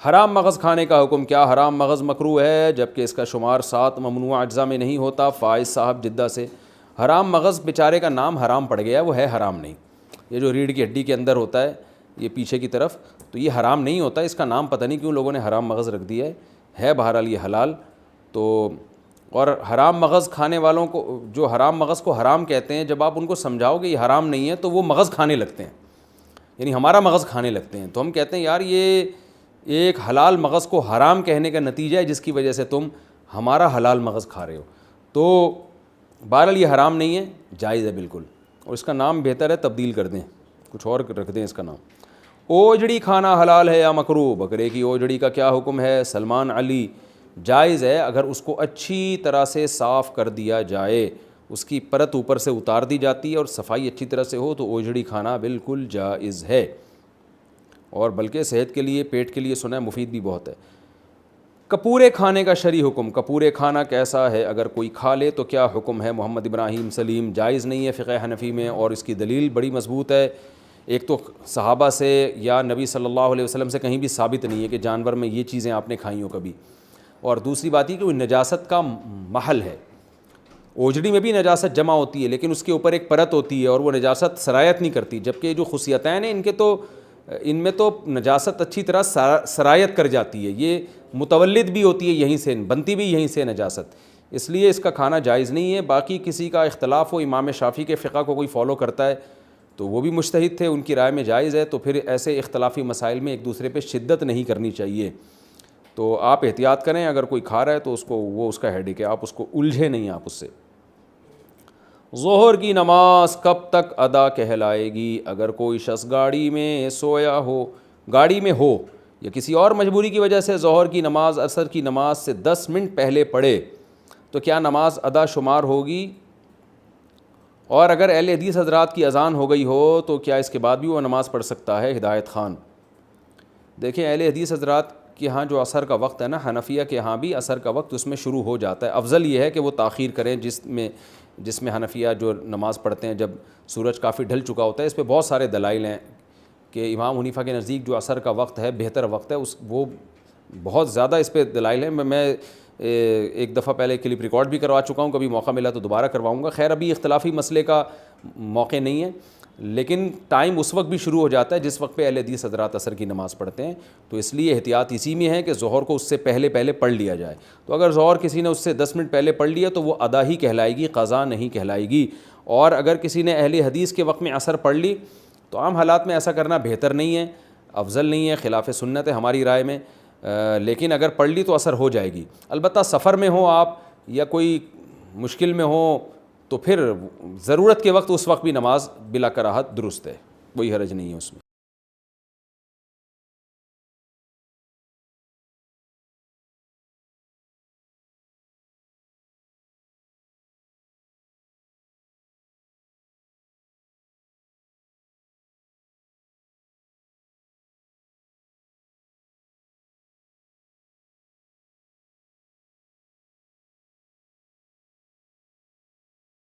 حرام مغز کھانے کا حکم، کیا حرام مغز مکروہ ہے جبکہ اس کا شمار 7 ممنوع اجزاء میں نہیں ہوتا؟ فائز صاحب جدہ سے۔ حرام مغز بیچارے کا نام حرام پڑ گیا ہے، وہ ہے حرام نہیں، یہ جو ریڑھ کی ہڈی کے اندر ہوتا ہے یہ پیچھے کی طرف، تو یہ حرام نہیں ہوتا، اس کا نام پتہ نہیں کیوں لوگوں نے حرام مغز رکھ دیا ہے بہرحال یہ حلال۔ تو اور حرام مغز کھانے والوں کو، جو حرام مغز کو حرام کہتے ہیں، جب آپ ان کو سمجھاؤ کہ یہ حرام نہیں ہے تو وہ مغز کھانے لگتے ہیں، یعنی ہمارا مغز کھانے لگتے ہیں۔ تو ہم کہتے ہیں یار یہ ایک حلال مغز کو حرام کہنے کا نتیجہ ہے جس کی وجہ سے تم ہمارا حلال مغز کھا رہے ہو۔ تو بہرحال یہ حرام نہیں ہے، جائز ہے بالکل، اور اس کا نام بہتر ہے تبدیل کر دیں، کچھ اور رکھ دیں اس کا نام۔ اوجڑی کھانا حلال ہے یا مکروہ؟ بکرے کی اوجڑی کا کیا حکم ہے؟ سلمان علی، جائز ہے اگر اس کو اچھی طرح سے صاف کر دیا جائے، اس کی پرت اوپر سے اتار دی جاتی ہے اور صفائی اچھی طرح سے ہو تو اوجڑی کھانا بالکل جائز ہے، اور بلکہ صحت کے لیے، پیٹ کے لیے سنا ہے مفید بھی بہت ہے۔ کپورے کھانے کا شرعی حکم، کپورے کھانا کیسا ہے؟ اگر کوئی کھا لے تو کیا حکم ہے؟ محمد ابراہیم سلیم، جائز نہیں ہے فقہ حنفی میں، اور اس کی دلیل بڑی مضبوط ہے۔ ایک تو صحابہ سے یا نبی صلی اللہ علیہ وسلم سے کہیں بھی ثابت نہیں ہے کہ جانور میں یہ چیزیں آپ نے کھائی ہوں کبھی، اور دوسری بات یہ کہ وہ نجاست کا محل ہے۔ اوجڑی میں بھی نجاست جمع ہوتی ہے لیکن اس کے اوپر ایک پرت ہوتی ہے اور وہ نجاست سرایت نہیں کرتی، جبکہ جو خصیتین ہیں ان میں تو نجاست اچھی طرح سرایت کر جاتی ہے، یہ متولد بھی ہوتی ہے یہیں سے، بنتی بھی یہیں سے نجاست، اس لیے اس کا کھانا جائز نہیں ہے۔ باقی کسی کا اختلاف ہو، امام شافعی کے فقہ کو کوئی فالو کرتا ہے تو وہ بھی مجتہد تھے، ان کی رائے میں جائز ہے، تو پھر ایسے اختلافی مسائل میں ایک دوسرے پہ شدت نہیں کرنی چاہیے۔ تو آپ احتیاط کریں، اگر کوئی کھا رہا ہے تو وہ اس کا ہیڈیک ہے، آپ اس کو الجھے نہیں آپ اس سے۔ ظہر کی نماز کب تک ادا کہلائے گی؟ اگر کوئی شخص گاڑی میں سویا ہو، گاڑی میں ہو یا کسی اور مجبوری کی وجہ سے ظہر کی نماز عصر کی نماز سے 10 منٹ پہلے پڑھے تو کیا نماز ادا شمار ہوگی؟ اور اگر اہل حدیث حضرات کی اذان ہو گئی ہو تو کیا اس کے بعد بھی وہ نماز پڑھ سکتا ہے؟ ہدایت خان، دیکھیں اہل حدیث حضرات کے ہاں جو عصر کا وقت ہے نا، حنفیہ کے ہاں بھی عصر کا وقت اس میں شروع ہو جاتا ہے، افضل یہ ہے کہ وہ تاخیر کریں، جس میں حنفیہ جو نماز پڑھتے ہیں جب سورج کافی ڈھل چکا ہوتا ہے۔ اس پہ بہت سارے دلائل ہیں کہ امام حنیفہ کے نزدیک جو عصر کا وقت ہے بہتر وقت ہے، وہ بہت زیادہ اس پہ دلائل ہیں۔ میں ایک دفعہ پہلے کلپ ریکارڈ بھی کروا چکا ہوں، کبھی موقع ملا تو دوبارہ کرواؤں گا۔ خیر ابھی اختلافی مسئلے کا موقع نہیں ہے، لیکن ٹائم اس وقت بھی شروع ہو جاتا ہے جس وقت پہ اہل حدیث حضرات عصر کی نماز پڑھتے ہیں، تو اس لیے احتیاط اسی میں ہے کہ ظہر کو اس سے پہلے پڑھ لیا جائے۔ تو اگر ظہر کسی نے اس سے 10 منٹ پہلے پڑھ لیا تو وہ ادا ہی کہلائے گی، قضا نہیں کہلائے گی۔ اور اگر کسی نے اہل حدیث کے وقت میں عصر پڑھ لی تو عام حالات میں ایسا کرنا بہتر نہیں ہے، افضل نہیں ہے، خلاف سنت ہے ہماری رائے میں، لیکن اگر پڑھ لی تو عصر ہو جائے گی۔ البتہ سفر میں ہو آپ یا کوئی مشکل میں ہو تو پھر ضرورت کے وقت اس وقت بھی نماز بلا کراہت درست ہے، کوئی حرج نہیں ہے اس میں۔